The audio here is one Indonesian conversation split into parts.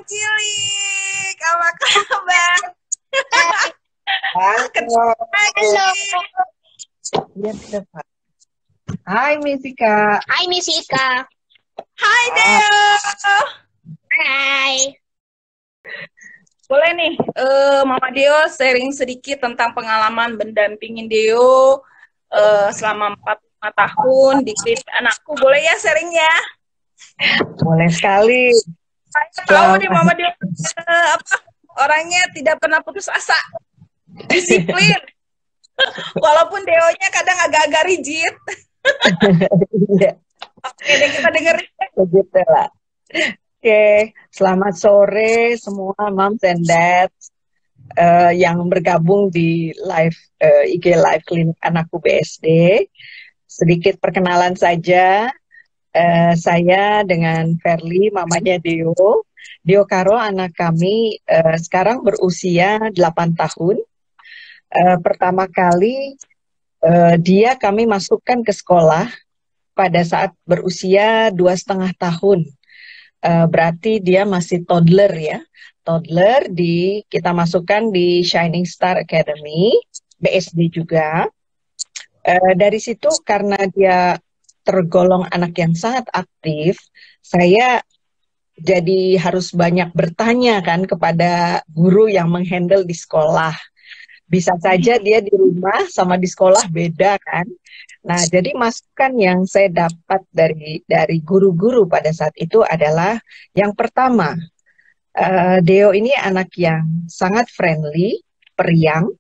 Cilik, apa kabar? Halo. Halo. Iya, sudah, Pak. Hai, Misika. Hai Miss Ika. Hai Ah, Deo. Hai. Boleh nih, Mama Deo sharing sedikit tentang pengalaman mendampingin Deo selama 45 tahun di klinik anakku. Boleh ya sharing ya? boleh sekali. Saya tahu nih Selamat. Mama Deo orangnya tidak pernah putus asa, disiplin. Walaupun Deonya kadang agak-agak rigid. Iya, Oke deh, kita dengerin. begitu lah. Oke, selamat sore semua moms and dads yang bergabung di live IG Live Klinik Anakku BSD. Sedikit perkenalan saja. Saya dengan Verly, mamanya Deo. Deo Karo, anak kami sekarang berusia 8 tahun. Pertama kali dia kami masukkan ke sekolah pada saat berusia 2,5 tahun. Berarti dia masih toddler ya. Toddler kita masukkan di Shining Star Academy, BSD juga. Dari situ karena dia tergolong anak yang sangat aktif, saya jadi harus banyak bertanya kan kepada guru yang menghandle di sekolah. Bisa saja dia di rumah sama di sekolah beda kan. Nah, jadi masukan yang saya dapat dari guru-guru pada saat itu adalah yang pertama, Deo ini anak yang sangat friendly, periang,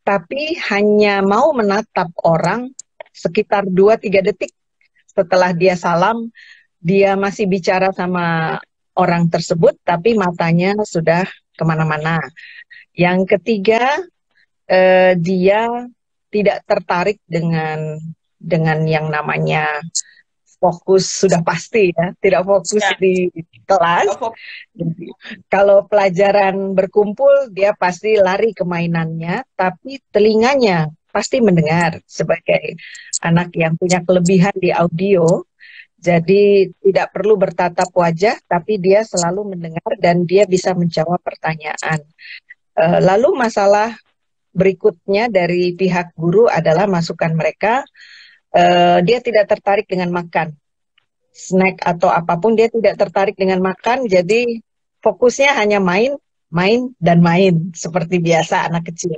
tapi hanya mau menatap orang sekitar 2-3 detik setelah dia salam, dia masih bicara sama orang tersebut, tapi matanya sudah kemana-mana. Yang ketiga, dia tidak tertarik dengan yang namanya fokus, sudah pasti ya, tidak fokus Ya. di kelas. Jadi, kalau pelajaran berkumpul, dia pasti lari ke mainannya, tapi telinganya pasti mendengar sebagai anak yang punya kelebihan di audio. Jadi tidak perlu bertatap wajah, tapi dia selalu mendengar dan dia bisa menjawab pertanyaan. Lalu masalah berikutnya dari pihak guru adalah masukan mereka, dia tidak tertarik dengan makan. Snack atau apapun dia tidak tertarik dengan makan, jadi fokusnya hanya main, main, dan main, seperti biasa anak kecil.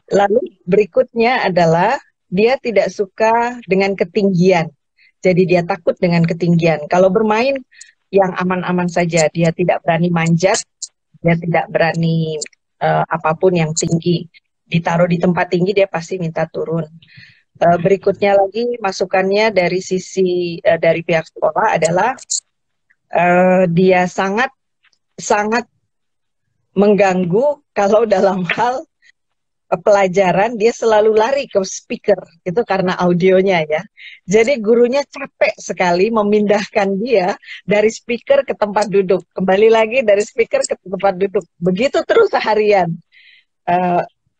Lalu berikutnya adalah dia tidak suka dengan ketinggian, jadi dia takut dengan ketinggian. Kalau bermain yang aman-aman saja, dia tidak berani manjat, dia tidak berani apapun yang tinggi. Ditaruh di tempat tinggi dia pasti minta turun. Berikutnya lagi masukannya dari sisi dari pihak sekolah adalah dia sangat sangat mengganggu kalau dalam hal pelajaran dia selalu lari ke speaker, itu karena audionya ya. Jadi gurunya capek sekali memindahkan dia dari speaker ke tempat duduk, kembali lagi dari speaker ke tempat duduk, begitu terus seharian.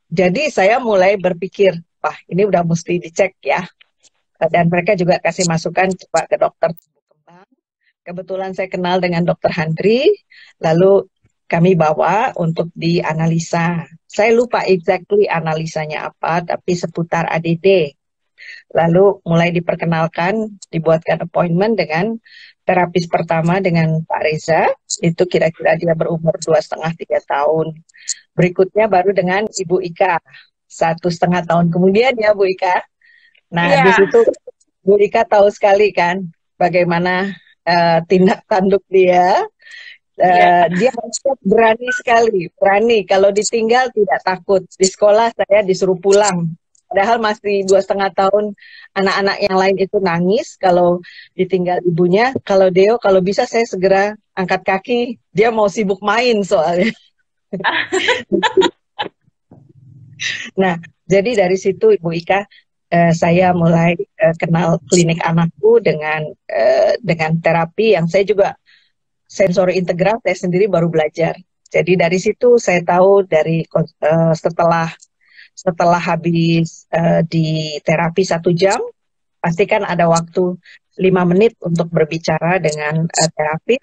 Jadi saya mulai berpikir, wah ini udah mesti dicek ya. Dan mereka juga kasih masukan coba ke dokter tumbuh kembang. Kebetulan saya kenal dengan dokter Handri, lalu kami bawa untuk dianalisa. Saya lupa exactly analisanya apa, tapi seputar ADD. Lalu mulai diperkenalkan, dibuatkan appointment dengan terapis pertama dengan Pak Reza, itu kira-kira dia berumur 2,5-3 tahun. Berikutnya baru dengan Ibu Ika, 1,5 tahun kemudian ya Bu Ika. Nah, Iya. di situ Bu Ika tahu sekali kan bagaimana tindak tanduk dia. Iya. Dia berani sekali, berani. Kalau ditinggal tidak takut. Di sekolah saya disuruh pulang. Padahal masih 2,5 tahun, anak-anak yang lain itu nangis kalau ditinggal ibunya. Kalau Deo, kalau bisa saya segera angkat kaki. Dia mau sibuk main soalnya. Nah, jadi dari situ Ibu Ika, saya mulai kenal klinik anakku dengan terapi yang saya juga sensori integral, saya sendiri baru belajar. Jadi dari situ saya tahu setelah habis di terapi 1 jam, pastikan ada waktu 5 menit untuk berbicara dengan terapis.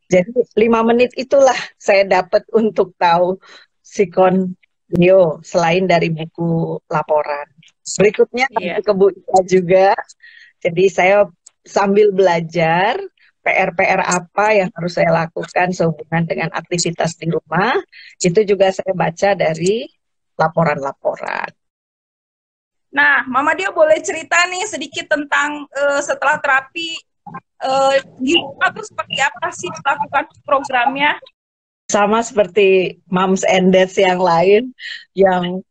Jadi 5 menit itulah saya dapat untuk tahu sikon Deo selain dari buku laporan. Berikutnya Iya. nanti ke Bu Ika juga. Jadi saya sambil belajar PR-PR apa yang harus saya lakukan sehubungan dengan aktivitas di rumah, itu juga saya baca dari laporan-laporan. Nah, Mama Dio boleh cerita nih sedikit tentang setelah terapi di rumah tuh seperti apa sih melakukan programnya? Sama seperti moms and dads yang lain yang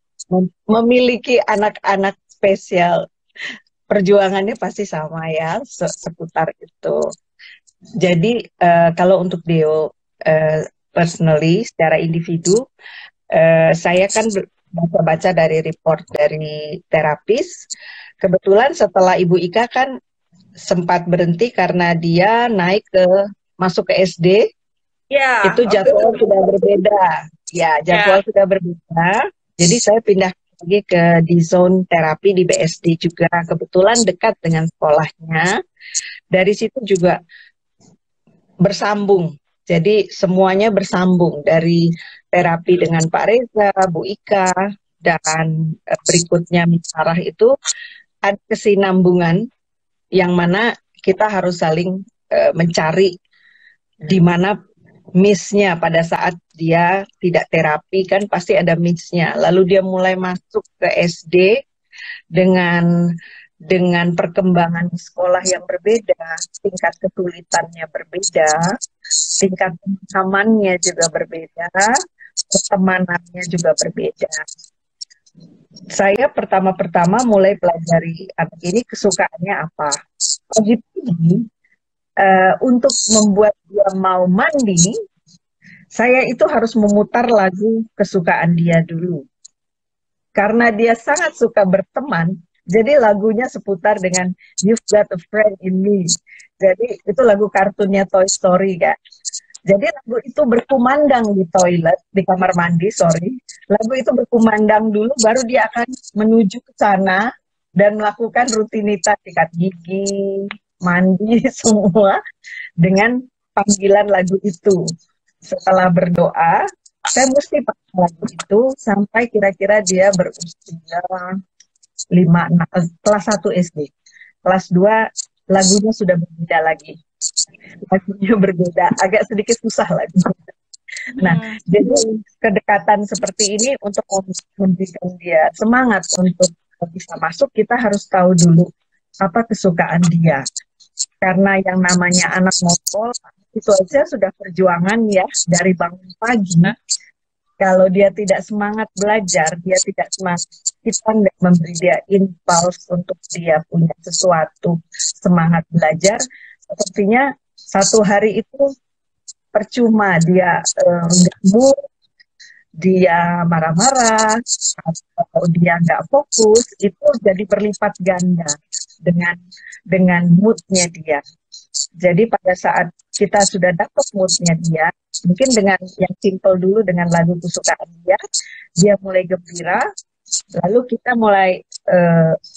memiliki anak-anak spesial, perjuangannya pasti sama ya seputar itu. Jadi kalau untuk Deo personally secara individu, saya kan baca-baca dari report dari terapis. Kebetulan setelah Ibu Ika kan sempat berhenti karena dia masuk ke SD. Ya, Itu jadwal sudah berbeda. Ya, jadwal sudah berbeda. Jadi saya pindah lagi ke di zone terapi di BSD juga. Kebetulan dekat dengan sekolahnya. Dari situ juga bersambung. Jadi semuanya bersambung dari terapi dengan Pak Reza, Bu Ika, dan berikutnya Sarah itu ada kesinambungan yang mana kita harus saling mencari di mana miss-nya pada saat dia tidak terapi kan pasti ada miss-nya. Lalu dia mulai masuk ke SD dengan perkembangan sekolah yang berbeda, tingkat kesulitannya berbeda, tingkat pemahamannya juga berbeda, pertemanannya juga berbeda. Saya pertama-tama mulai pelajari anak ini kesukaannya apa. Pagi-pagi untuk membuat dia mau mandi, saya itu harus memutar lagu kesukaan dia dulu. Karena dia sangat suka berteman, jadi lagunya seputar dengan You've Got a Friend in Me. Jadi itu lagu kartunnya Toy Story, Kak. Jadi lagu itu berkumandang di toilet, di kamar mandi, Lagu itu berkumandang dulu, baru dia akan menuju ke sana dan melakukan rutinitas sikat gigi, mandi, semua dengan panggilan lagu itu. Setelah berdoa, saya mesti pakai lagu itu sampai kira-kira dia berusia 5, kelas 1 SD. Kelas 2 lagunya sudah berbeda lagi. Lagunya berbeda, agak sedikit susah lagi. Nah, jadi kedekatan seperti ini untuk memberikan dia semangat untuk bisa masuk, kita harus tahu dulu apa kesukaan dia. Karena yang namanya anak ngokol, itu aja sudah perjuangan ya, dari bangun pagi. Kalau dia tidak semangat belajar, dia tidak semangat, kita memberi dia impuls untuk dia punya sesuatu, semangat belajar, sepertinya satu hari itu percuma, dia nggak mood, dia marah-marah, atau dia nggak fokus, itu jadi berlipat ganda dengan moodnya dia. Jadi pada saat kita sudah dapat moodnya dia, mungkin dengan yang simple dulu dengan lagu kesukaan dia mulai gembira, lalu kita mulai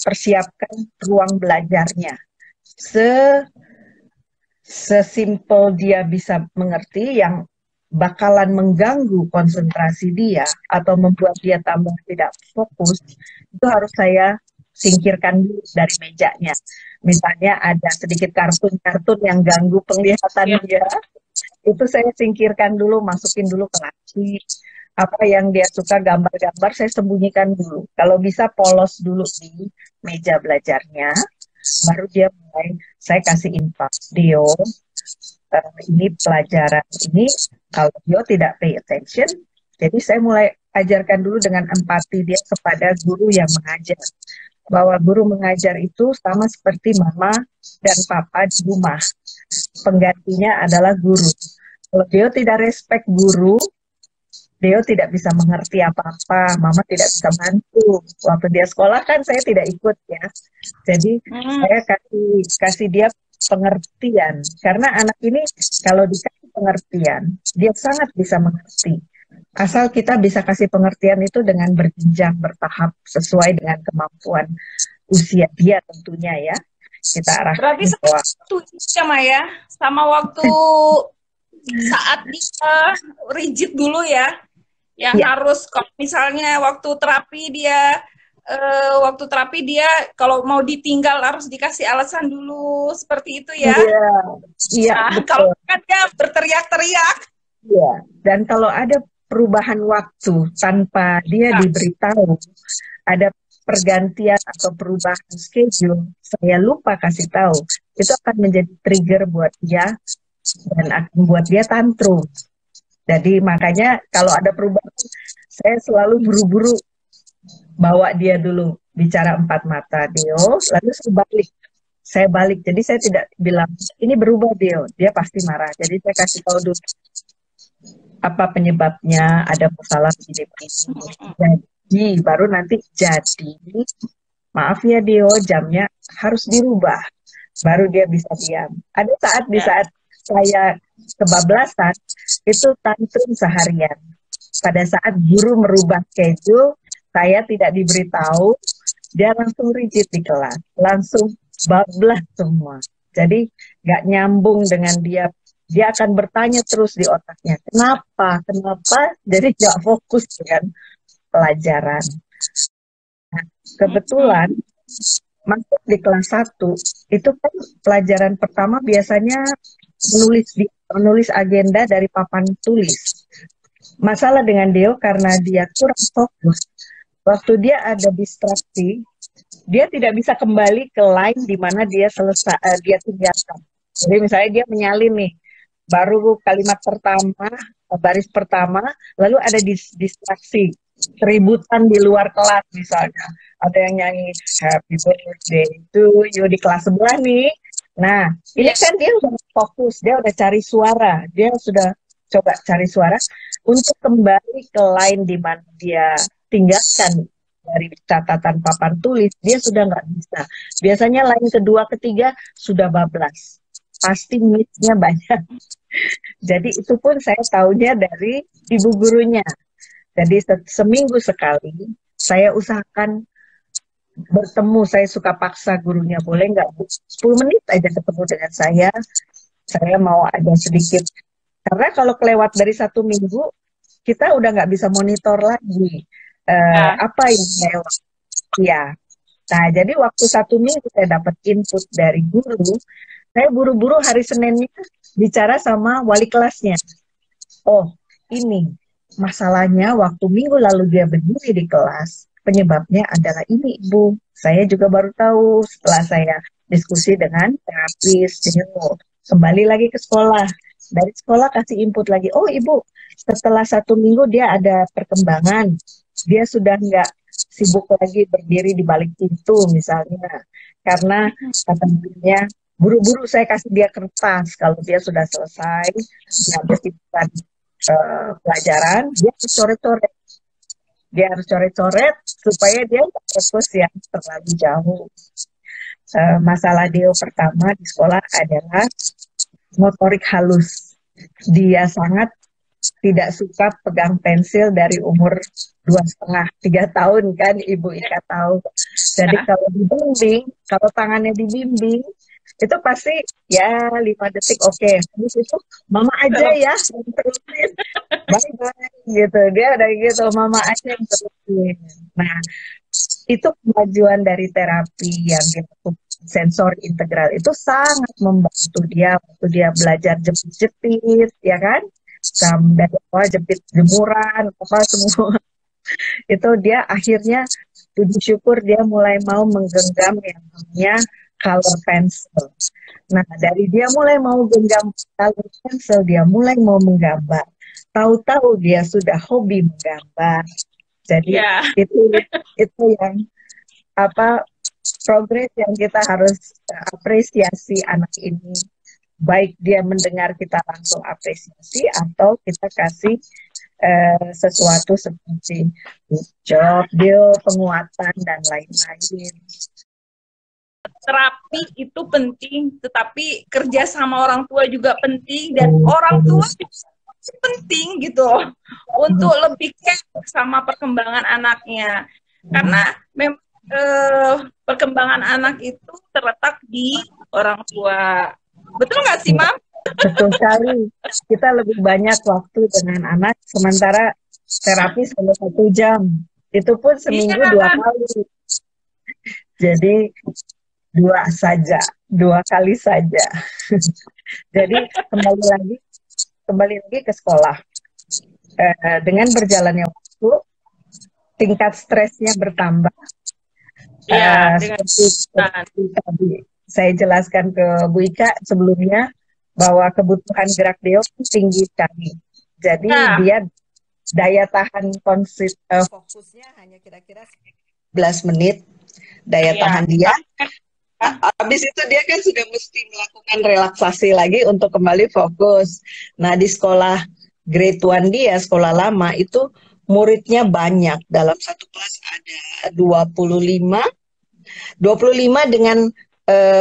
persiapkan ruang belajarnya. Sesimpel dia bisa mengerti yang bakalan mengganggu konsentrasi dia atau membuat dia tambah tidak fokus, itu harus saya singkirkan dulu dari mejanya. Misalnya ada sedikit kartun-kartun yang ganggu penglihatan dia, itu saya singkirkan dulu, masukin dulu ke laci. Apa yang dia suka gambar-gambar saya sembunyikan dulu. Kalau bisa polos dulu di meja belajarnya, baru dia mulai saya kasih info. Dio, ini pelajaran ini kalau Dio tidak pay attention, jadi saya mulai ajarkan dulu dengan empati dia kepada guru yang mengajar. Bahwa guru mengajar itu sama seperti mama dan papa di rumah. Penggantinya adalah guru. Kalau Dio tidak respect guru, Dio tidak bisa mengerti apa-apa, mama tidak bisa bantu. Waktu dia sekolah kan saya tidak ikut ya. Jadi saya kasih dia pengertian. Karena anak ini kalau dikasih pengertian, dia sangat bisa mengerti. Asal kita bisa kasih pengertian itu dengan berjenjang, bertahap, sesuai dengan kemampuan usia dia tentunya ya. Kita arahkan Berarti bahwa satu ya Maya, sama waktu saat dia rigid dulu ya, yang ya, harus kalau misalnya waktu terapi dia kalau mau ditinggal harus dikasih alasan dulu seperti itu ya. iya, iya Nah, kalau betul. kan dia berteriak-teriak. Iya. Dan kalau ada perubahan waktu tanpa dia Ya, diberitahu, ada pergantian atau perubahan schedule, saya lupa kasih tahu, itu akan menjadi trigger buat dia dan akan buat dia tantrum. Jadi makanya kalau ada perubahan, saya selalu buru-buru bawa dia dulu bicara empat mata Dio, lalu saya balik. Jadi saya tidak bilang ini berubah Dio, dia pasti marah. Jadi saya kasih tahu dulu apa penyebabnya, ada masalah begini. Jadi baru nanti jadi maaf ya Dio, jamnya harus dirubah, baru dia bisa diam. Ada saat di ya. saat saya kebablasan itu tantrum seharian. Pada saat guru merubah schedule, saya tidak diberitahu, dia langsung rigid di kelas, langsung bablas semua. Jadi nggak nyambung dengan dia. Dia akan bertanya terus di otaknya, kenapa? Jadi nggak fokus dengan pelajaran. Nah, kebetulan masuk di kelas 1, itu kan pelajaran pertama biasanya menulis agenda dari papan tulis. Masalah dengan Deo karena dia kurang fokus. Waktu dia ada distraksi, dia tidak bisa kembali ke line di mana dia dia tinggalkan. Jadi misalnya dia menyalin nih, baru kalimat pertama, baris pertama, lalu ada distraksi, keributan di luar kelas misalnya. Ada yang nyanyi Happy Birthday to you di kelas sebelah nih. Nah, ini kan dia udah fokus, dia udah cari suara, dia sudah coba cari suara untuk kembali ke line di mana dia tinggalkan dari catatan papan tulis, dia sudah nggak bisa. Biasanya line kedua, ketiga sudah bablas. Pasti miss-nya banyak. Jadi itu pun saya tahunya dari ibu gurunya. Jadi seminggu sekali saya usahakan bertemu, saya suka paksa gurunya, boleh nggak 10 menit aja ketemu dengan saya mau ada sedikit. Karena kalau kelewat dari 1 minggu, kita udah nggak bisa monitor lagi apa yang lewat. Ya. Nah, jadi waktu 1 minggu saya dapat input dari guru, saya buru-buru hari Seninnya bicara sama wali kelasnya. Oh, ini masalahnya waktu minggu lalu dia berdiri di kelas, penyebabnya adalah ini Ibu. Saya juga baru tahu setelah saya diskusi dengan terapis. Kembali lagi ke sekolah. Dari sekolah kasih input lagi. Oh Ibu, setelah 1 minggu dia ada perkembangan. Dia sudah nggak sibuk lagi berdiri di balik pintu misalnya. Karena kata gurunya, buru-buru saya kasih dia kertas. Kalau dia sudah selesai, dia bersihkan pelajaran, dia harus coret-coret. Dia harus coret-coret supaya dia fokus yang terlalu jauh. Masalah Deo pertama di sekolah adalah motorik halus. Dia sangat tidak suka pegang pensil dari umur 2,5-3 tahun kan Ibu Ika tahu. Jadi kalau dibimbing, kalau tangannya dibimbing, itu pasti ya 5 detik oke. Habis itu mama aja ya yang terusin. Bye-bye gitu. Dia udah gitu, mama aja yang terusin. Nah, itu kemajuan dari terapi yang dilakukan sensor integral itu sangat membantu dia waktu dia belajar jepit-jepit, ya kan? Dari awal jepit jemuran, apa semua. Itu dia akhirnya puji syukur dia mulai mau menggenggam yang namanya color pencil. Nah, dari dia mulai mau genggam color pencil, dia mulai mau menggambar. Tahu-tahu dia sudah hobi menggambar. Jadi itu yang progres yang kita harus apresiasi anak ini. Baik dia mendengar kita langsung apresiasi atau kita kasih sesuatu seperti job, deal, penguatan dan lain-lain. Terapi itu penting, tetapi kerja sama orang tua juga penting dan orang tua penting gitu untuk lebih care sama perkembangan anaknya. Karena memang perkembangan anak itu terletak di orang tua. Betul nggak sih, Ya, Mam? betul sekali. Kita lebih banyak waktu dengan anak, sementara terapi hanya 1 jam. Itu pun seminggu 2 kali. Jadi dua kali saja. Jadi kembali lagi ke sekolah. Dengan berjalannya waktu, tingkat stresnya bertambah. Iya, dengan Seperti tadi saya jelaskan ke Bu Ika sebelumnya bahwa kebutuhan gerak Deo tinggi sekali. Jadi ya, dia daya tahan fokusnya hanya kira-kira 11 menit daya ya. tahan dia. Habis itu dia kan sudah mesti melakukan relaksasi lagi untuk kembali fokus. Nah, di sekolah grade 1 dia, sekolah lama itu muridnya banyak. Dalam satu kelas ada 25 dengan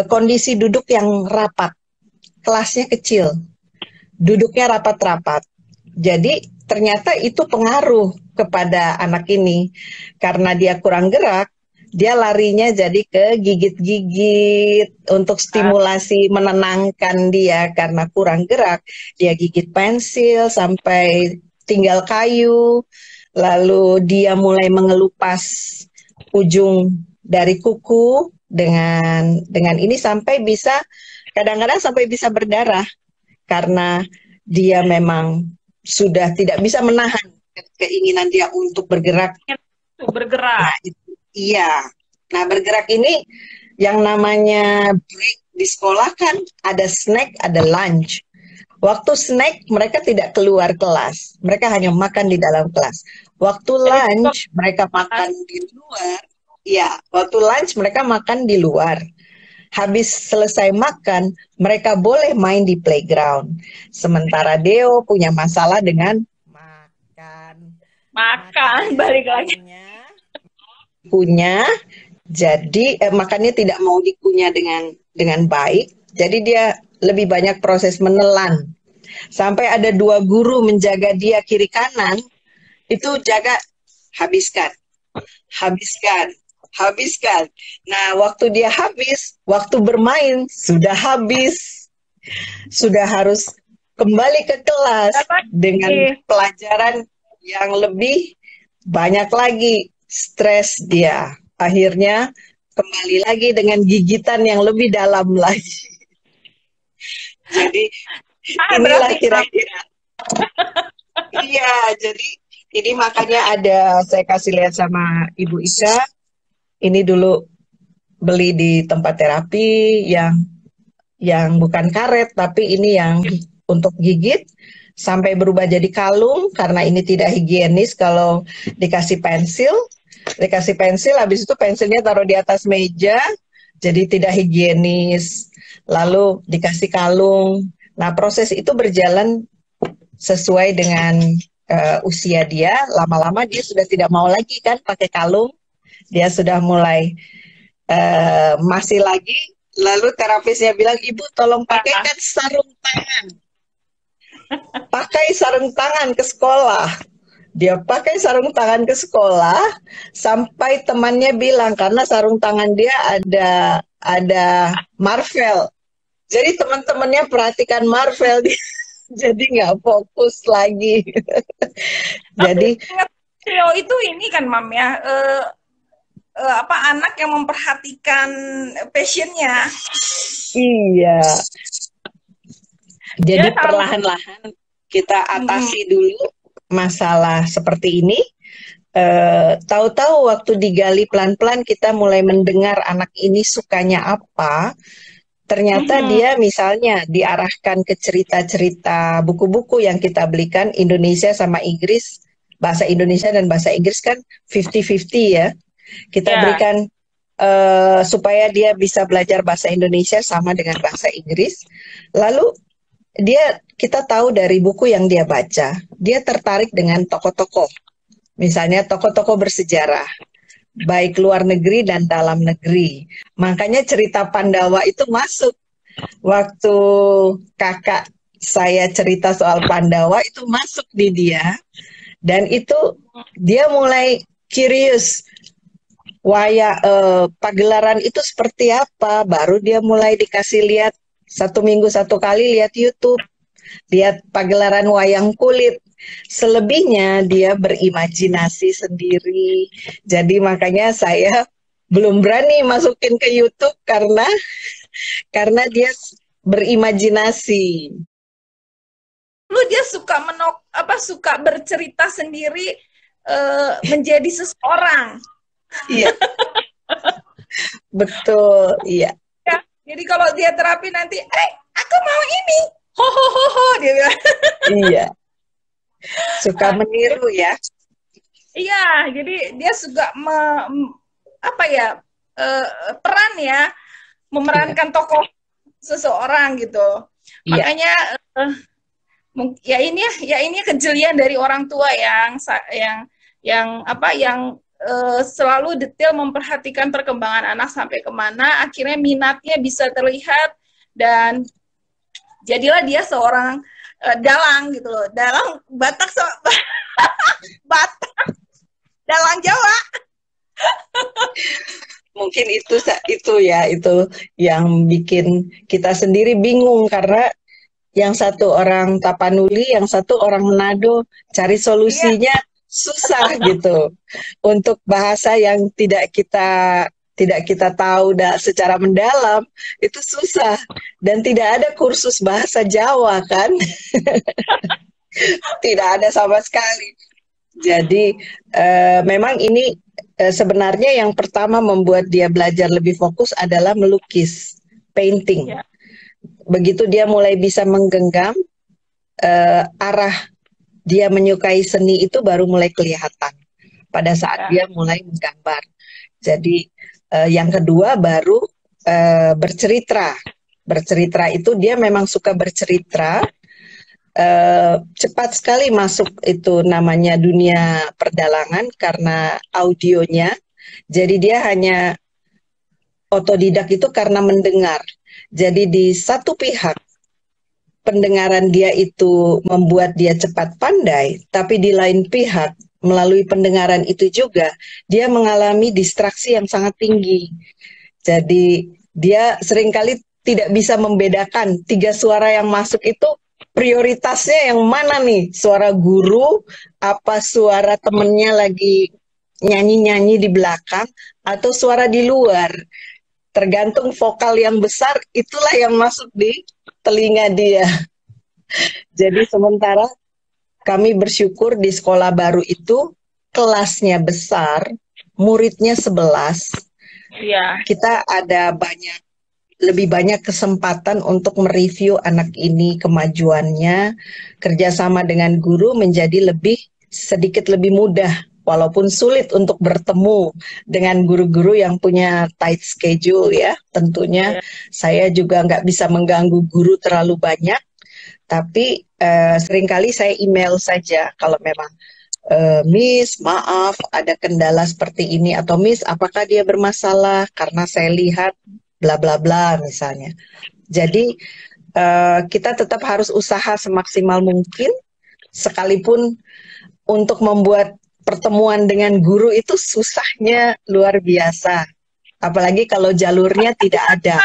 kondisi duduk yang rapat. Kelasnya kecil, duduknya rapat-rapat. Jadi ternyata itu pengaruh kepada anak ini. Karena dia kurang gerak, dia larinya jadi ke gigit-gigit untuk stimulasi menenangkan dia karena kurang gerak. Dia gigit pensil sampai tinggal kayu, lalu dia mulai mengelupas ujung dari kuku dengan ini sampai bisa kadang-kadang sampai bisa berdarah karena dia memang sudah tidak bisa menahan keinginan dia untuk bergerak. Bergerak. Nah, iya. Nah, bergerak ini yang namanya break di sekolah kan ada snack, ada lunch. Waktu snack mereka tidak keluar kelas, mereka hanya makan di dalam kelas. Waktu lunch mereka makan di luar. Ya, waktu lunch mereka makan di luar. Habis selesai makan, mereka boleh main di playground. Sementara Deo punya masalah dengan makan. Balik lagi. Punya, jadi makannya tidak mau dikunyah dengan baik. Jadi dia lebih banyak proses menelan. Sampai ada 2 guru menjaga dia kiri kanan, itu jaga habiskan, habiskan, habiskan. Nah, waktu dia habis, waktu bermain sudah habis, sudah harus kembali ke kelas dengan pelajaran yang lebih banyak lagi. Stres dia. Akhirnya kembali lagi dengan gigitan yang lebih dalam lagi. Jadi inilah kira-kira. Iya, jadi ini makanya ada saya kasih lihat sama Ibu Ika. Ini dulu beli di tempat terapi yang bukan karet, tapi ini yang untuk gigit sampai berubah jadi kalung karena ini tidak higienis kalau dikasih pensil. Dikasih pensil, habis itu pensilnya taruh di atas meja, jadi tidak higienis. Lalu dikasih kalung. Nah, proses itu berjalan sesuai dengan usia dia. Lama-lama dia sudah tidak mau lagi kan pakai kalung. Dia sudah mulai masih lagi. Lalu terapisnya bilang, Ibu tolong pakaikan sarung tangan. Pakai sarung tangan ke sekolah. Dia pakai sarung tangan ke sekolah sampai temannya bilang karena sarung tangan dia ada Marvel. Jadi teman-temannya perhatikan Marvel dia jadi nggak fokus lagi. Jadi Theo itu ini kan Mam ya anak yang memperhatikan passionnya. Iya. Jadi perlahan-lahan kita atasi dulu masalah seperti ini. Tahu-tahu waktu digali pelan-pelan kita mulai mendengar anak ini sukanya apa. Ternyata dia misalnya diarahkan ke cerita-cerita buku-buku yang kita belikan Indonesia sama Inggris, bahasa Indonesia dan bahasa Inggris kan 50-50 ya. Kita berikan supaya dia bisa belajar bahasa Indonesia sama dengan bahasa Inggris. Lalu kita tahu dari buku yang dia baca, dia tertarik dengan tokoh-tokoh. Misalnya tokoh-tokoh bersejarah, baik luar negeri dan dalam negeri. Makanya cerita Pandawa itu masuk. Waktu kakak saya cerita soal Pandawa itu masuk di dia. Dan itu dia mulai curious. pagelaran itu seperti apa, baru dia mulai dikasih lihat 1 minggu 1 kali lihat YouTube, lihat pagelaran wayang kulit. Selebihnya dia berimajinasi sendiri. Jadi makanya saya belum berani masukin ke YouTube karena dia berimajinasi. Lu dia suka suka bercerita sendiri, menjadi seseorang. Iya. Betul, iya. Ya, jadi kalau dia terapi nanti, aku mau ini, ho ho ho ho, dia bilang. Iya. Suka meniru ya. Iya, jadi dia suka peran ya, memerankan tokoh seseorang gitu. Iya. Makanya ini kejelian dari orang tua yang selalu detail memperhatikan perkembangan anak sampai kemana, akhirnya minatnya bisa terlihat dan jadilah dia seorang dalang gitu loh, dalang Batak Batak, dalang Jawa. Mungkin itu yang bikin kita sendiri bingung karena yang satu orang Tapanuli, yang satu orang Manado, cari solusinya susah gitu. Untuk bahasa yang tidak kita tahu secara mendalam itu susah dan tidak ada kursus bahasa Jawa kan. Tidak ada sama sekali. Jadi memang ini sebenarnya yang pertama membuat dia belajar lebih fokus adalah melukis, painting. Ya. Begitu dia mulai bisa menggenggam arah dia menyukai seni itu baru mulai kelihatan pada saat dia mulai menggambar. Jadi yang kedua baru bercerita. Bercerita itu dia memang suka bercerita. Cepat sekali masuk itu namanya dunia perdalangan karena audionya. Jadi dia hanya otodidak itu karena mendengar. Jadi di satu pihak pendengaran dia itu membuat dia cepat pandai, tapi di lain pihak melalui pendengaran itu juga dia mengalami distraksi yang sangat tinggi. Jadi dia seringkali tidak bisa membedakan 3 suara yang masuk itu prioritasnya yang mana nih? Suara guru, apa suara temennya lagi nyanyi-nyanyi di belakang, atau suara di luar. Tergantung vokal yang besar, itulah yang masuk di telinga dia. Jadi sementara kami bersyukur di sekolah baru itu, kelasnya besar, muridnya 11. Iya. Kita ada lebih banyak kesempatan untuk mereview anak ini, kemajuannya, kerjasama dengan guru menjadi sedikit lebih mudah, walaupun sulit untuk bertemu dengan guru-guru yang punya tight schedule ya. Tentunya saya juga nggak bisa mengganggu guru terlalu banyak, tapi seringkali saya email saja kalau memang Miss, maaf ada kendala seperti ini, atau Miss, apakah dia bermasalah karena saya lihat bla bla bla misalnya. Jadi kita tetap harus usaha semaksimal mungkin, sekalipun untuk membuat pertemuan dengan guru itu susahnya luar biasa. Apalagi kalau jalurnya tidak ada.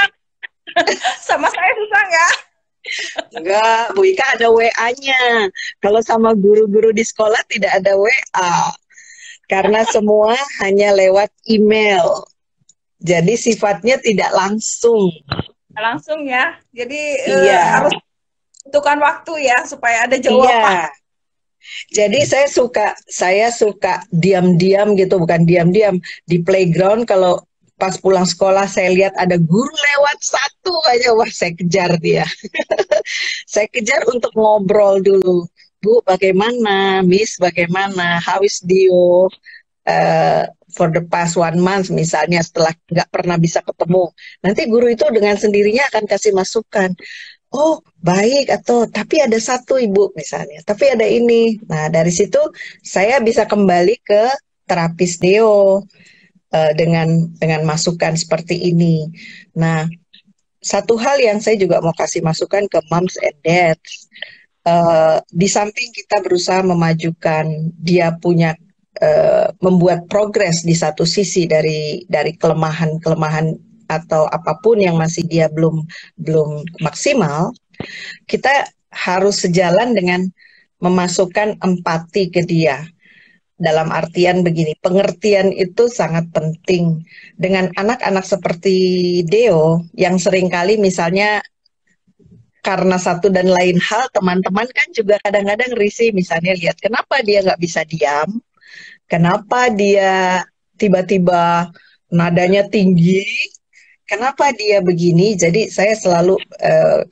Sama saya susah nggak? Enggak, Bu Ika ada WA-nya. Kalau sama guru-guru di sekolah tidak ada WA. Karena semua hanya lewat email. Jadi sifatnya tidak langsung. Langsung ya. Jadi harus butuhkan waktu ya supaya ada Iya. jawaban. Jadi saya suka diam-diam gitu, bukan diam-diam di playground. Kalau pas pulang sekolah saya lihat ada guru lewat satu aja, wah saya kejar dia. Saya kejar untuk ngobrol dulu. Bu, bagaimana? Miss, bagaimana? How is Dio? For the past 1 month misalnya, setelah nggak pernah bisa ketemu, nanti guru itu dengan sendirinya akan kasih masukan. Oh baik, atau tapi ada satu ibu misalnya, tapi ada ini. Nah dari situ saya bisa kembali ke terapis Deo dengan masukan seperti ini. Nah satu hal yang saya juga mau kasih masukan ke moms and dads, di samping kita berusaha memajukan dia punya membuat progres di satu sisi dari kelemahan-kelemahan atau apapun yang masih dia belum maksimal, kita harus sejalan dengan memasukkan empati ke dia. Dalam artian begini, pengertian itu sangat penting. Dengan anak-anak seperti Deo, yang seringkali misalnya karena satu dan lain hal, teman-teman kan juga kadang-kadang risih, misalnya lihat kenapa dia nggak bisa diam, kenapa dia tiba-tiba nadanya tinggi, kenapa dia begini. Jadi saya selalu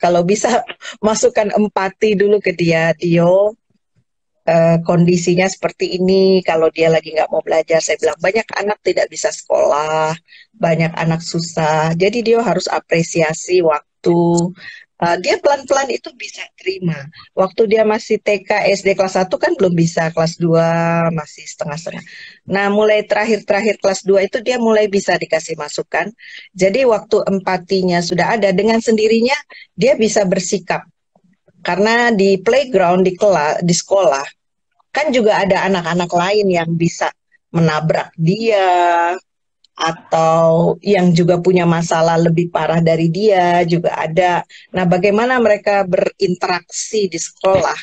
kalau bisa masukkan empati dulu ke dia, Dio, kondisinya seperti ini. Kalau dia lagi nggak mau belajar, saya bilang banyak anak tidak bisa sekolah, banyak anak susah. Jadi dia harus apresiasi waktu. Dia pelan-pelan itu bisa terima. Waktu dia masih TK, SD kelas 1 kan belum bisa, kelas 2 masih setengah-setengah. Nah, mulai terakhir-terakhir kelas 2 itu dia mulai bisa dikasih masukan. Jadi waktu empatinya sudah ada, dengan sendirinya dia bisa bersikap. Karena di playground, di sekolah, kan juga ada anak-anak lain yang bisa menabrak dia, atau yang juga punya masalah lebih parah dari dia juga ada. Nah, bagaimana mereka berinteraksi di sekolah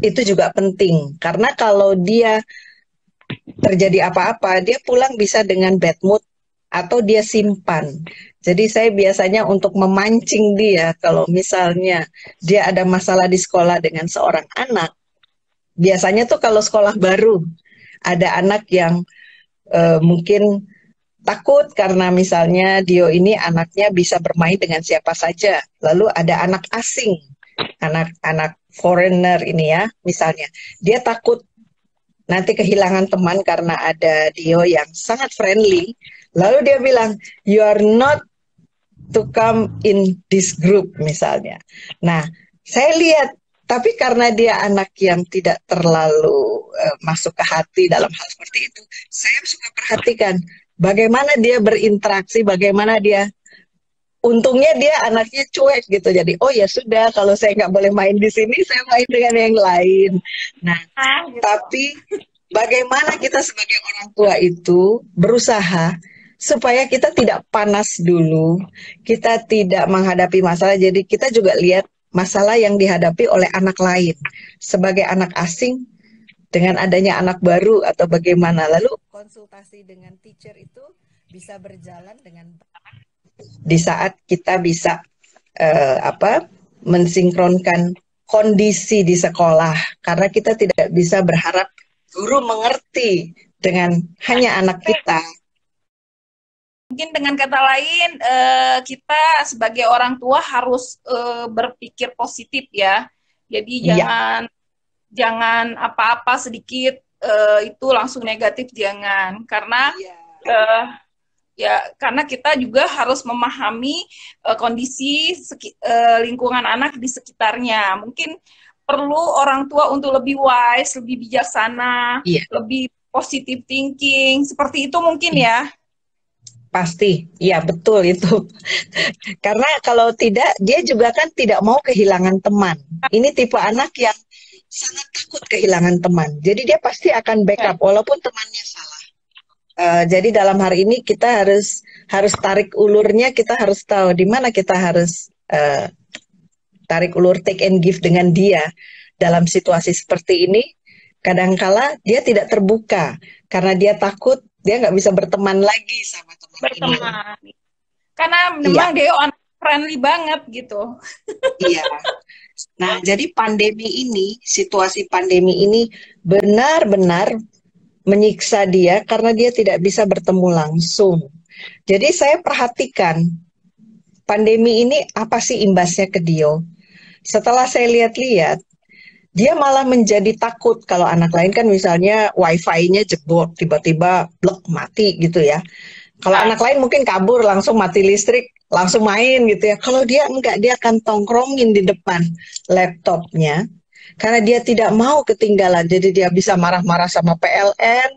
itu juga penting. Karena kalau dia terjadi apa-apa, dia pulang bisa dengan bad mood atau dia simpan. Jadi saya biasanya untuk memancing dia, kalau misalnya dia ada masalah di sekolah dengan seorang anak, biasanya tuh kalau sekolah baru, ada anak yang mungkin takut karena misalnya Dio ini anaknya bisa bermain dengan siapa saja. Lalu ada anak asing, anak-anak foreigner ini ya, misalnya. Dia takut nanti kehilangan teman karena ada Dio yang sangat friendly. Lalu dia bilang, you are not to come in this group misalnya. Nah, saya lihat, tapi karena dia anak yang tidak terlalu masuk ke hati dalam hal seperti itu, saya suka perhatikan bagaimana dia berinteraksi, bagaimana dia, untungnya dia anaknya cuek gitu. Jadi, oh ya sudah, kalau saya nggak boleh main di sini, saya main dengan yang lain. Nah, Gitu. tapi bagaimana kita sebagai orang tua itu berusaha supaya kita tidak panas dulu, kita tidak menghadapi masalah, jadi kita juga lihat masalah yang dihadapi oleh anak lain. Sebagai anak asing, dengan adanya anak baru atau bagaimana, lalu konsultasi dengan teacher itu bisa berjalan dengan di saat kita bisa mensinkronkan kondisi di sekolah, karena kita tidak bisa berharap guru mengerti dengan hanya anak kita. Mungkin dengan kata lain, kita sebagai orang tua harus berpikir positif ya. Jadi jangan apa-apa sedikit itu langsung negatif, jangan. Karena karena kita juga harus memahami kondisi lingkungan anak di sekitarnya. Mungkin perlu orang tua untuk lebih wise, lebih bijaksana, lebih positive thinking, seperti itu mungkin ya. Pasti, ya betul itu. Karena kalau tidak, dia juga kan tidak mau kehilangan teman. Ini tipe anak yang sangat takut kehilangan teman. Jadi dia pasti akan backup walaupun temannya salah. Jadi dalam hari ini kita harus tarik ulurnya, kita harus tahu di mana kita harus tarik ulur, take and give dengan dia dalam situasi seperti ini. Kadangkala dia tidak terbuka karena dia takut dia nggak bisa berteman lagi sama teman ini. Karena memang dia anak friendly banget gitu. Iya. Nah, jadi pandemi ini, situasi pandemi ini benar-benar menyiksa dia karena dia tidak bisa bertemu langsung. Jadi saya perhatikan pandemi ini apa sih imbasnya ke Dio. Setelah saya lihat-lihat, dia malah menjadi takut kalau anak lain kan misalnya wifi-nya jebol, tiba-tiba blok mati gitu ya. Kalau anak lain mungkin kabur, langsung mati listrik, langsung main gitu ya. Kalau dia enggak, dia akan tongkrongin di depan laptopnya. Karena dia tidak mau ketinggalan, jadi dia bisa marah-marah sama PLN,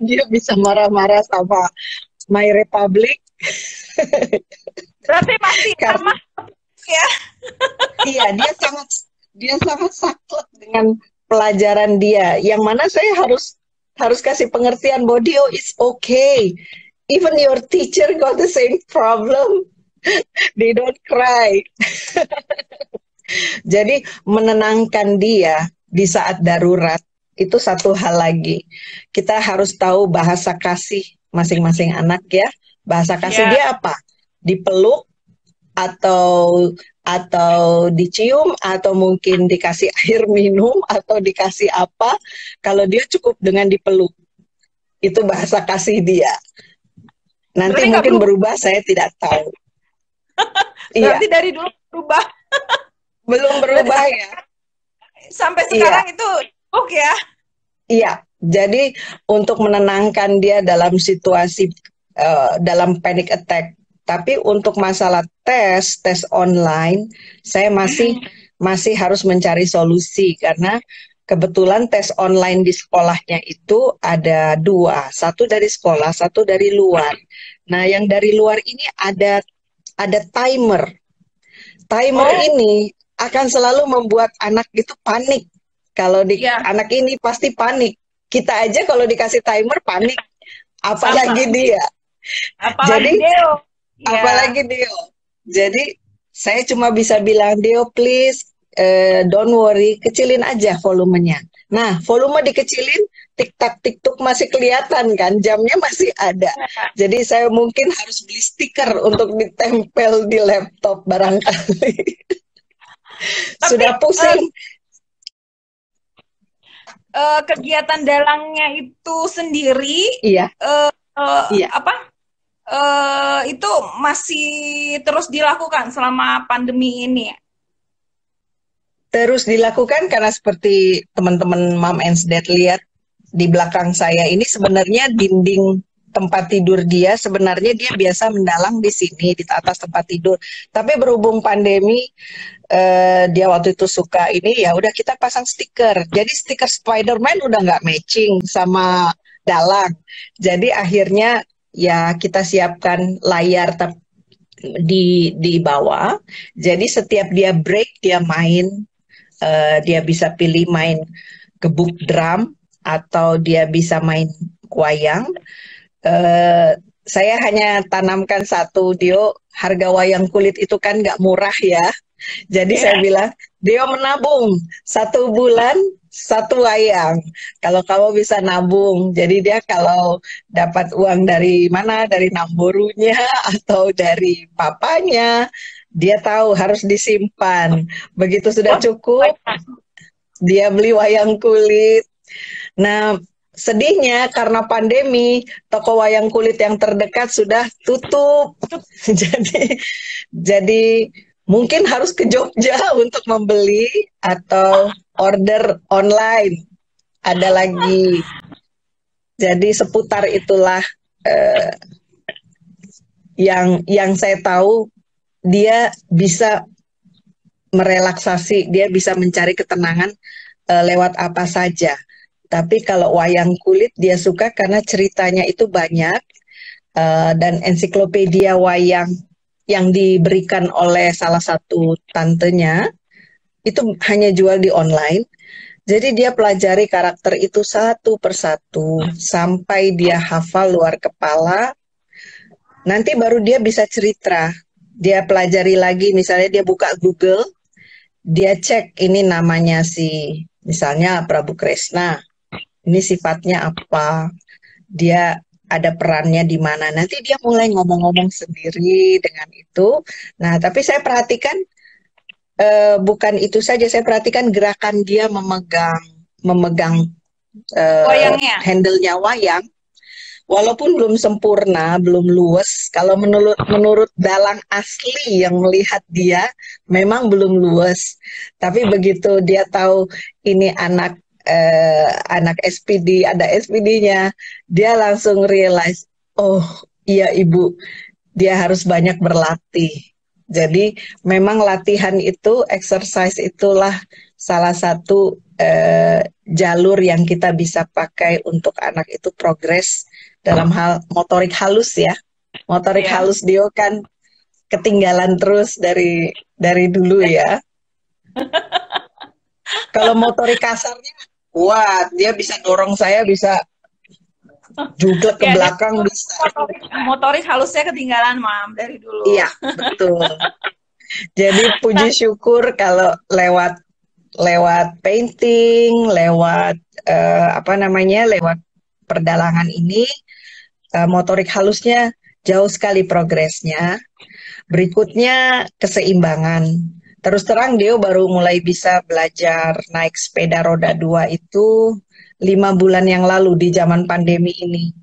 dia bisa marah-marah sama My Republic. Berarti masih sama ya? Iya, dia sangat sakit dengan pelajaran dia, yang mana saya harus kasih pengertian bahwa Dio, it's okay. Even your teacher got the same problem. They don't cry. Jadi menenangkan dia di saat darurat itu satu hal lagi. Kita harus tahu bahasa kasih masing-masing anak ya. Bahasa kasih Ya. dia apa? Dipeluk atau dicium atau mungkin dikasih air minum atau dikasih apa. Kalau dia cukup dengan dipeluk. Itu bahasa kasih dia. Nanti Berarti nggak mungkin berubah. berubah, saya tidak tahu. Iya, Berarti dari dulu berubah. belum Berarti berubah ya. sampai Iya. sekarang itu oke ya. Iya, jadi untuk menenangkan dia dalam situasi dalam panic attack. Tapi untuk masalah tes online, saya masih harus mencari solusi karena kebetulan tes online di sekolahnya itu ada dua, satu dari sekolah, satu dari luar. Nah, yang dari luar ini ada timer. Timer Oh, ini akan selalu membuat anak itu panik. Kalau ya. anak ini pasti panik. Kita aja kalau dikasih timer panik, apalagi Sama. dia. Apalagi Jadi Deo. Ya. apalagi Dio. Jadi saya cuma bisa bilang, Dio please don't worry, kecilin aja volumenya. Nah, volume dikecilin, tiktok masih kelihatan kan, jamnya masih ada. Jadi saya mungkin harus beli stiker untuk ditempel di laptop barangkali. Tapi Sudah pusing. kegiatan dalangnya itu sendiri Iya, iya. itu masih terus dilakukan selama pandemi ini ya? Terus dilakukan karena seperti teman-teman Mom and Dad lihat di belakang saya ini sebenarnya dinding tempat tidur dia, sebenarnya dia biasa mendalang di sini di atas tempat tidur. Tapi berhubung pandemi, dia waktu itu suka ini, ya udah kita pasang stiker. Jadi stiker Spider-Man udah nggak matching sama dalang. Jadi akhirnya ya kita siapkan layar di bawah. Jadi setiap dia break dia main. Dia bisa pilih main gebuk drum atau dia bisa main wayang. Saya hanya tanamkan satu, Dio, harga wayang kulit itu kan nggak murah ya. Jadi saya bilang, Dio menabung 1 bulan 1 wayang. Kalau kamu bisa nabung, jadi dia kalau dapat uang dari mana, dari namborunya atau dari papanya, dia tahu harus disimpan. Begitu sudah cukup, dia beli wayang kulit. Nah, sedihnya karena pandemi, toko wayang kulit yang terdekat sudah tutup. jadi mungkin harus ke Jogja untuk membeli atau order online. Ada lagi. Jadi seputar itulah yang saya tahu, dia bisa merelaksasi, dia bisa mencari ketenangan lewat apa saja. Tapi kalau wayang kulit dia suka karena ceritanya itu banyak, dan ensiklopedia wayang yang diberikan oleh salah satu tantenya itu hanya jual di online. Jadi dia pelajari karakter itu satu persatu sampai dia hafal luar kepala. Nanti baru dia bisa cerita. Dia pelajari lagi, misalnya dia buka Google, dia cek ini namanya si misalnya Prabu Kresna. Ini sifatnya apa? Dia ada perannya di mana? Nanti dia mulai ngomong-ngomong sendiri dengan itu. Nah, tapi saya perhatikan bukan itu saja. Saya perhatikan gerakan dia memegang Wayangnya. handle-nya wayang. Walaupun belum sempurna, belum luwes. Kalau menurut dalang asli yang melihat dia, memang belum luwes. Tapi begitu dia tahu ini anak SPD, ada SPD-nya, dia langsung realize, oh iya ibu, dia harus banyak berlatih. Jadi memang latihan itu, exercise itulah salah satu jalur yang kita bisa pakai untuk anak itu progres dalam hal motorik halus ya. Motorik halus dia kan ketinggalan terus dari dulu ya. Kalau motorik kasarnya kuat, dia bisa dorong saya, bisa juga ke Ya, belakang bisa. motorik halusnya ketinggalan, Mam, dari dulu. Iya, betul. Jadi puji syukur kalau lewat painting, lewat lewat perdalangan ini, motorik halusnya jauh sekali progresnya. Berikutnya keseimbangan. Terus terang dia baru mulai bisa belajar naik sepeda roda 2 itu 5 bulan yang lalu di zaman pandemi ini.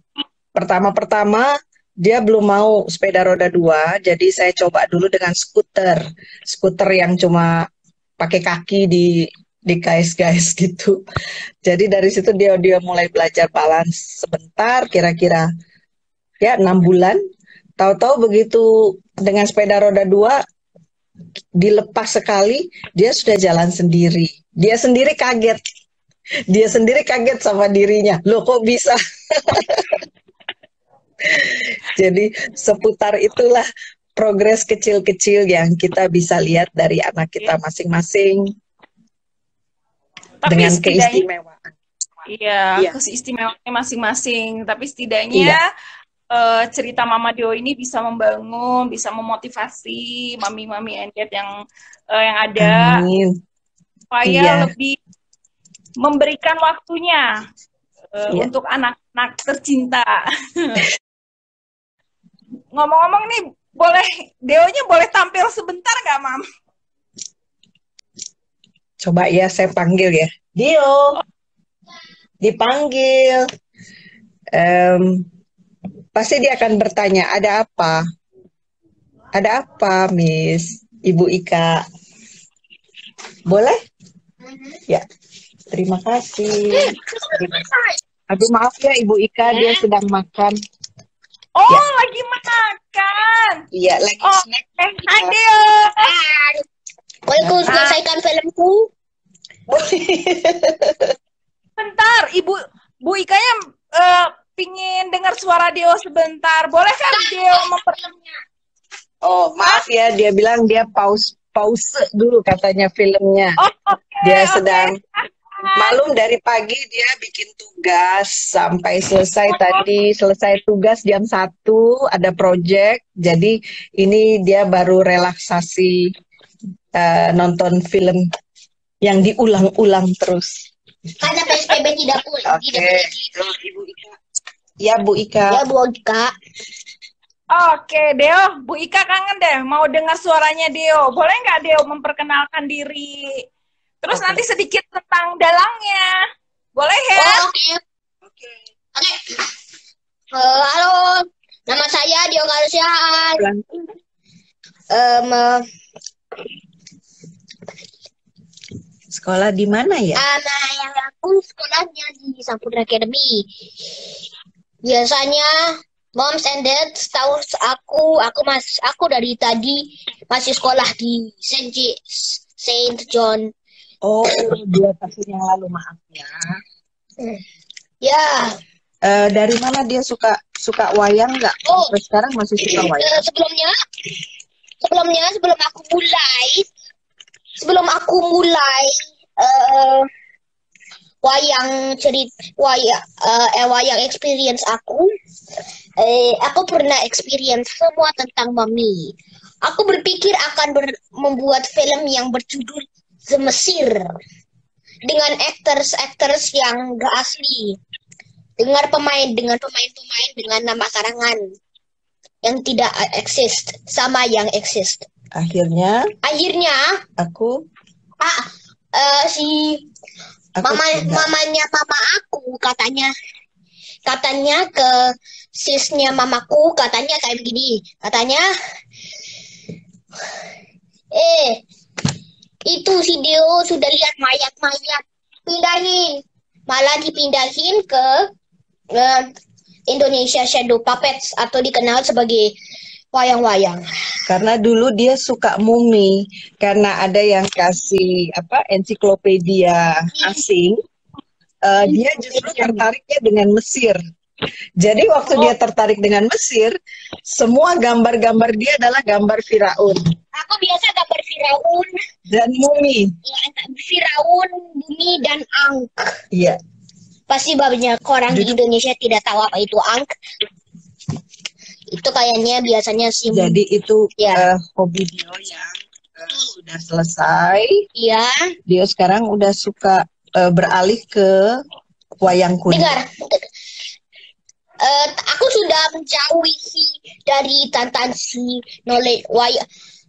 Pertama-pertama dia belum mau sepeda roda 2, jadi saya coba dulu dengan skuter yang cuma pakai kaki di guys gitu. Jadi dari situ dia mulai belajar balance sebentar, kira-kira ya 6 bulan. Tahu-tahu begitu dengan sepeda roda 2 dilepas sekali, dia sudah jalan sendiri. Dia sendiri kaget. Dia sendiri kaget sama dirinya. Loh kok bisa? Jadi seputar itulah progres kecil-kecil yang kita bisa lihat dari anak kita masing-masing. Tapi dengan setidaknya, keistimewaan. iya, Iya. keistimewaannya masing-masing. Tapi setidaknya cerita Mama Dio ini bisa membangun, bisa memotivasi mami-mami and dad yang ada Amin. supaya Iya. lebih memberikan waktunya Iya. untuk anak-anak tercinta. Ngomong-ngomong nih, Deonya boleh tampil sebentar nggak, Mam? Coba ya saya panggil ya. Dio. Dipanggil. Pasti dia akan bertanya, ada apa? Ada apa, Miss? Ibu Ika? Boleh? Ya. Terima kasih. Aduh, maaf ya Ibu Ika, dia sedang makan. Oh, Ya. lagi makan. Iya, lagi Oh, snack. hai Deo. Boleh ku selesaikan filmku? Bentar, Bu Ikanya pingin dengar suara Deo sebentar. Boleh kan Deo Oh, maaf ya, dia bilang dia pause dulu katanya filmnya. Oh, oke. Dia sedang malum dari pagi dia bikin tugas sampai selesai tugas jam 1 ada project. Jadi ini dia baru relaksasi nonton film yang diulang-ulang terus. Karena PSBB tidak boleh. Oke. Ibu Ika. Ya, Bu Ika. Ya, Bu Ika. Oke, Deo, Bu Ika kangen deh mau dengar suaranya Deo. Boleh nggak Deo memperkenalkan diri? Terus Oke. nanti sedikit tentang dalangnya. Boleh ya? Oke. Halo, nama saya Dio Kalusiaan. Sekolah di mana ya? Yang aku sekolahnya di Sampurna Academy. Biasanya moms and dads tahu aku dari tadi masih sekolah di Saint John. Oh, 2 tahun yang lalu, maaf ya. Ya, Dari mana dia suka wayang nggak? Oh. Sampai sekarang masih suka wayang? sebelumnya sebelum aku mulai wayang experience aku pernah experience semua tentang Mami. Aku berpikir akan membuat film yang berjudul The Mesir dengan actors yang gak asli, dengan pemain dengan nama karangan yang tidak exist sama yang exist. Akhirnya Aku mamanya mama aku katanya ke sisnya mamaku katanya kayak begini, katanya itu si Deo sudah lihat mayat-mayat, malah dipindahin ke Indonesia Shadow Puppets atau dikenal sebagai wayang-wayang. karena dulu dia suka mumi, karena ada yang kasih ensiklopedia asing, dia justru tertariknya dengan Mesir. Jadi waktu dia tertarik dengan Mesir, semua gambar-gambar dia adalah gambar Firaun Aku biasa gambar Firaun, dan mumi. ya, Firaun, bumi, dan Ankh. Iya. Pasti banyak orang di Indonesia tidak tahu apa itu Ankh. Itu kayaknya biasanya sih. Jadi itu Ya. hobi Dio yang sudah selesai. Iya. Dio sekarang udah suka beralih ke wayang kulit. Dengar. Aku sudah menjauhi dari Tantansi knowledge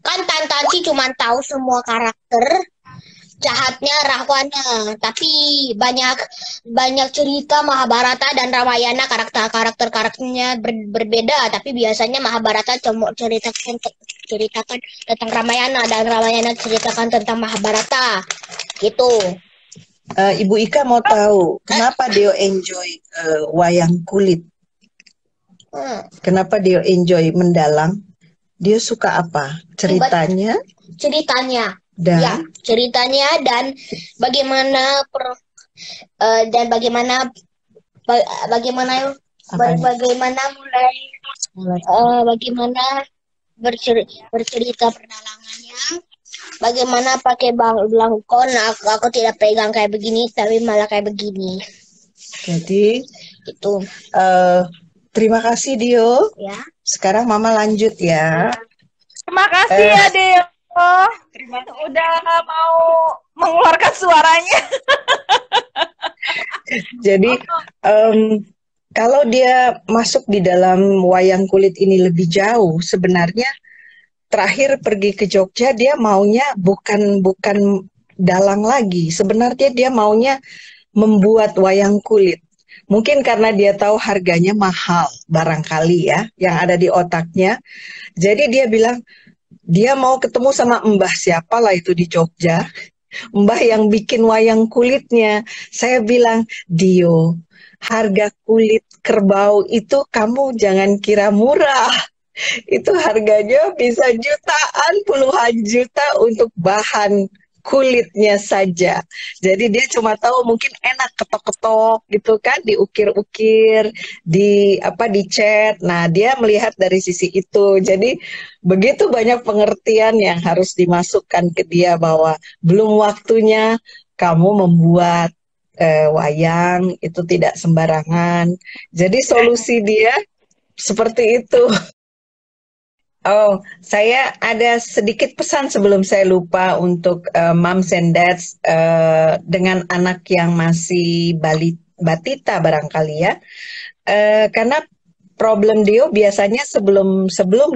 kan Tantansi cuma tahu semua karakter jahatnya Rahwana, tapi banyak cerita Mahabharata dan Ramayana karakternya berbeda, tapi biasanya Mahabharata cuma ceritakan tentang Ramayana dan Ramayana ceritakan tentang Mahabharata gitu. Ibu Ika mau tahu kenapa Dio enjoy wayang kulit? Kenapa Dio enjoy mendalang? Dia suka apa? Ceritanya? Ceritanya. Dan? Ya, ceritanya dan bagaimana bagaimana bercerita perdalangannya, bagaimana pakai belangkon. Aku tidak pegang kayak begini, tapi malah kayak begini. Jadi itu. Terima kasih Dio. Ya. Sekarang Mama lanjut ya. Terima kasih ya Dio. Udah mau mengeluarkan suaranya. Jadi kalau dia masuk di dalam wayang kulit ini lebih jauh, sebenarnya terakhir pergi ke Jogja dia maunya bukan dalang lagi. Sebenarnya dia maunya membuat wayang kulit. Mungkin karena dia tahu harganya mahal, barangkali ya, yang ada di otaknya. Jadi dia bilang, dia mau ketemu sama mbah siapalah itu di Jogja. Mbah yang bikin wayang kulitnya. Saya bilang, Dio, harga kulit kerbau itu kamu jangan kira murah. Itu harganya bisa jutaan, puluhan juta untuk bahan kulitnya saja. Jadi dia cuma tahu mungkin enak ketok-ketok gitu kan, diukir-ukir, dicat. Nah, dia melihat dari sisi itu. Jadi begitu banyak pengertian yang harus dimasukkan ke dia bahwa belum waktunya kamu membuat wayang, itu tidak sembarangan. Jadi solusi dia seperti itu. Oh, saya ada sedikit pesan sebelum saya lupa untuk moms and dads dengan anak yang masih batita barangkali ya. Karena problem Dio biasanya sebelum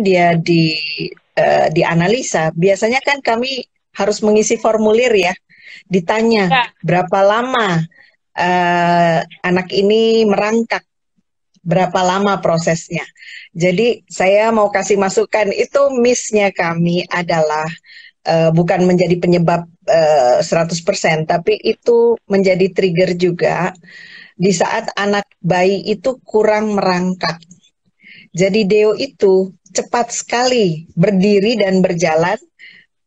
dia dianalisa, biasanya kan kami harus mengisi formulir ya. Ditanya berapa lama anak ini merangkak, berapa lama prosesnya. Jadi saya mau kasih masukan, itu miss-nya kami adalah bukan menjadi penyebab 100%, tapi itu menjadi trigger juga di saat anak bayi itu kurang merangkak. Jadi Deo itu cepat sekali berdiri dan berjalan,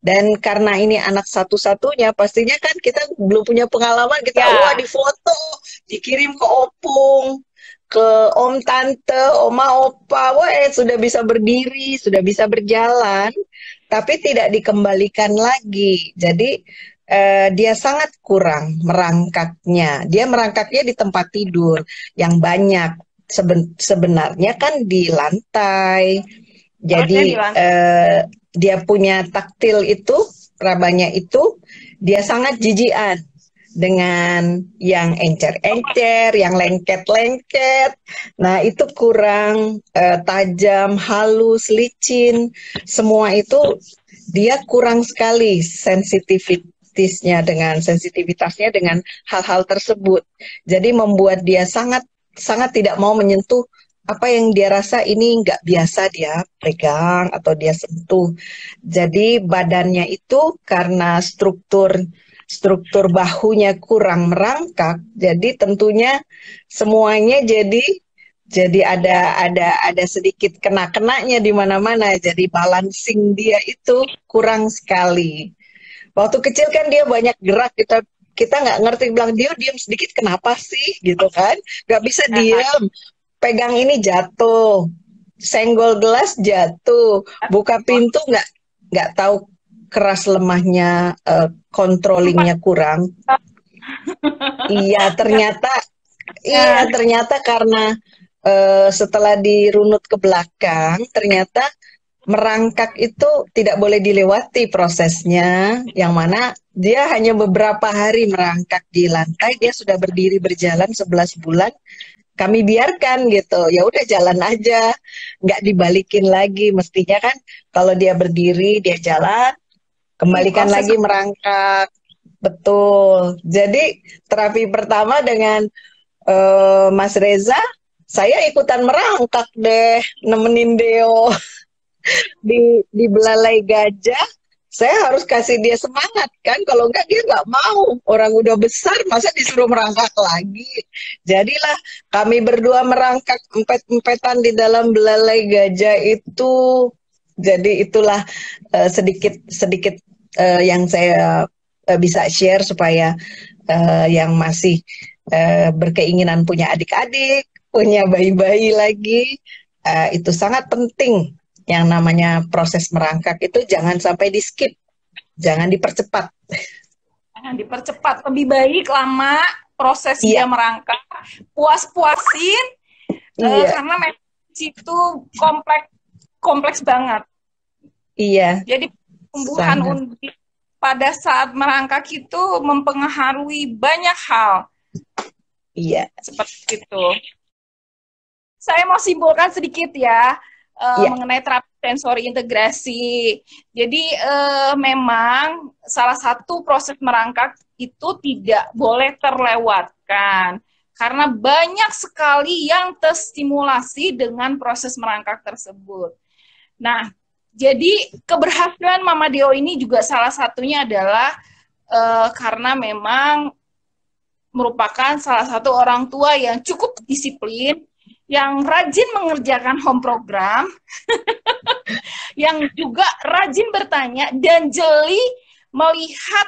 dan karena ini anak satu-satunya, pastinya kan kita belum punya pengalaman, kita wah difoto, dikirim ke opung, ke om tante, oma opa, wah sudah bisa berdiri, sudah bisa berjalan, tapi tidak dikembalikan lagi. Jadi dia sangat kurang merangkaknya. Dia merangkaknya di tempat tidur yang banyak. Sebenarnya kan di lantai. Jadi dia punya taktil itu, rabanya itu, dia sangat jijian dengan yang encer-encer, yang lengket-lengket. Nah, itu kurang tajam, halus, licin. Semua itu dia kurang sekali sensitivitasnya dengan hal-hal tersebut. Jadi membuat dia sangat tidak mau menyentuh apa yang dia rasa ini nggak biasa dia pegang atau dia sentuh. Jadi badannya itu karena struktur bahunya kurang merangkak, jadi tentunya semuanya jadi ada sedikit kena-kenanya di mana-mana, jadi balancing dia itu kurang sekali. Waktu kecil kan dia banyak gerak, kita nggak ngerti, bilang dia diam sedikit kenapa sih gitu kan, nggak bisa diam. pegang ini jatuh, senggol gelas jatuh, buka pintu nggak tahu keras lemahnya, controllingnya kurang. Iya, ternyata karena setelah dirunut ke belakang, ternyata merangkak itu tidak boleh dilewati prosesnya, yang mana dia hanya beberapa hari merangkak di lantai, dia sudah berdiri berjalan 11 bulan, kami biarkan gitu, ya udah jalan aja, nggak dibalikin lagi. Mestinya kan kalau dia berdiri, dia jalan, kembalikan Proses lagi merangkak. Betul. Jadi terapi pertama dengan Mas Reza, saya ikutan merangkak deh, nemenin Deo di belalai gajah. Saya harus kasih dia semangat kan, kalau enggak dia nggak mau. Orang udah besar, masa disuruh merangkak lagi. Jadilah kami berdua merangkak empet-empetan di dalam belalai gajah itu. Jadi itulah sedikit yang saya bisa share supaya yang masih berkeinginan punya adik-adik, punya bayi-bayi lagi, itu sangat penting. Yang namanya proses merangkak itu jangan sampai di skip, jangan dipercepat. Jangan dipercepat, lebih baik lama proses dia merangkak, puas-puasin, karena memang itu kompleks banget. Iya. Jadi pertumbuhan undi pada saat merangkak itu mempengaruhi banyak hal. Iya. Seperti itu. Saya mau simpulkan sedikit ya. Mengenai terapi sensori integrasi. Jadi memang salah satu proses merangkak itu tidak boleh terlewatkan karena banyak sekali yang terstimulasi dengan proses merangkak tersebut. Nah, jadi keberhasilan Mama Deo ini juga salah satunya adalah karena memang merupakan salah satu orang tua yang cukup disiplin, yang rajin mengerjakan home program, yang juga rajin bertanya dan jeli melihat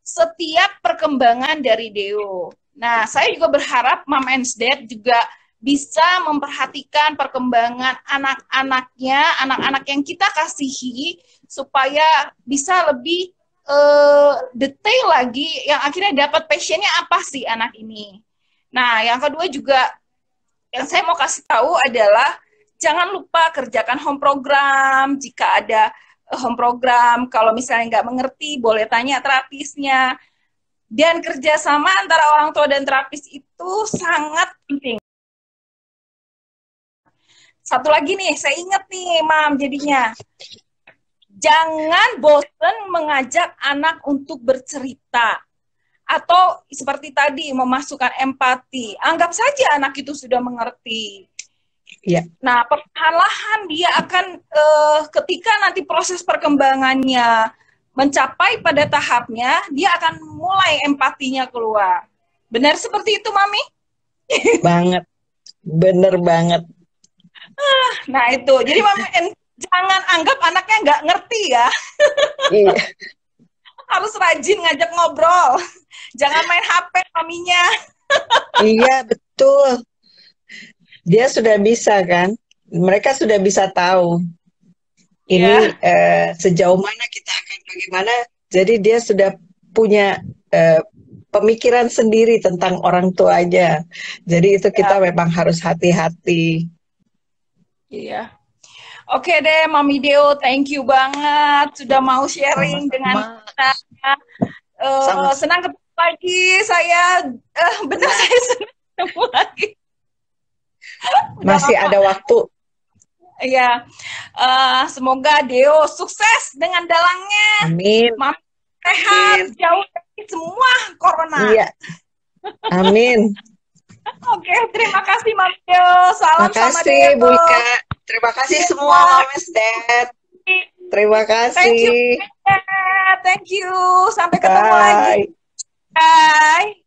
setiap perkembangan dari Deo. Nah, saya juga berharap Mom and Dad juga bisa memperhatikan perkembangan anak-anaknya, anak-anak yang kita kasihi, supaya bisa lebih detail lagi, yang akhirnya dapat passionnya apa sih anak ini. Nah, yang kedua juga, yang saya mau kasih tahu adalah jangan lupa kerjakan home program. Jika ada home program, kalau misalnya nggak mengerti, boleh tanya terapisnya. Dan kerjasama antara orang tua dan terapis itu sangat penting. Satu lagi nih, saya ingat nih, Mam, jadinya. Jangan bosan mengajak anak untuk bercerita. Atau seperti tadi, memasukkan empati. Anggap saja anak itu sudah mengerti. Ya. Nah, perlahan dia akan, ketika nanti proses perkembangannya mencapai pada tahapnya, dia akan mulai empatinya keluar. Benar seperti itu, Mami? Banget. Bener banget. Nah, itu. Jadi, Mami, jangan anggap anaknya nggak ngerti ya. Iya. Harus rajin ngajak ngobrol. Jangan main HP maminya. Iya, betul. Dia sudah bisa kan? Mereka sudah bisa tahu. Ini sejauh mana kita akan bagaimana. Jadi dia sudah punya pemikiran sendiri tentang orang tuanya. Jadi itu kita memang harus hati-hati. Iya. Oke deh, Mami Deo, thank you banget sudah mau sharing dengan kita. Senang ketemu lagi, saya benar saya senang ketemu lagi. Masih ada waktu. Iya, semoga Deo sukses dengan dalangnya. Amin. Mami sehat, jauh dari semua corona. Iya. Amin. Oke, terima kasih Mami Deo. Salam sama Deo. Terima kasih Bu Ika. Terima kasih semua Moms Dad. Terima kasih. Thank you. Sampai ketemu lagi. Bye.